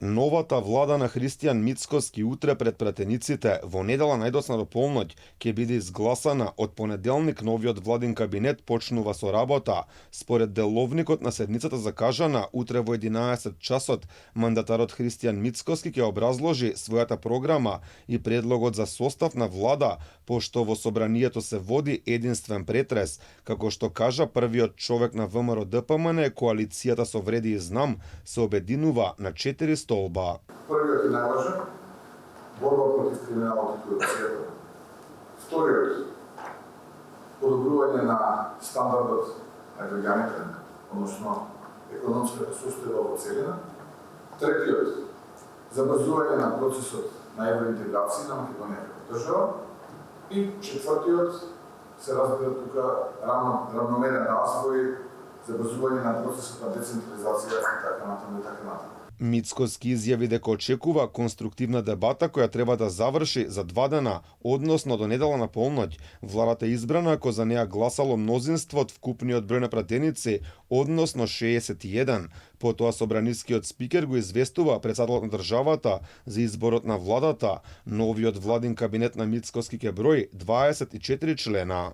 Новата влада на Христијан Мицкоски утре пред пратениците во недела најдоцна до полноќ ќе биде изгласана. Од понеделник новиот владин кабинет почнува со работа. Според деловникот на седницата закажана утре во 11 часот, мандатарот Христијан Мицкоски ќе образложи својата програма и предлогот за состав на влада, пошто во собранието се води единствен претрес. Како што кажа првиот човек на ВМРО ДПМН, коалицијата со Вреди и Знам се обединува на 4 столба. Првиот и најважен, борба против криминалот и корупцијата. Вториот, подобрување на стандардот на граѓаните, односно економската состојба во целина. Третиот, забрзување на процесот на евроинтеграција на Македонија како држава. И четвртиот, се разбира тука равномерен развој, забрзување на процесот на децентрализација и така натаму. Мицкоски изјави дека очекува конструктивна дебата која треба да заврши за 2 дена, односно до недела на полноќ. Владата е избрана ако за неа гласало мнозинство од вкупниот број на пратеници, односно 61. Потоа собранискиот спикер го известува претседателот на државата за изборот на владата. Новиот владин кабинет на Мицкоски ќе брои 24 члена.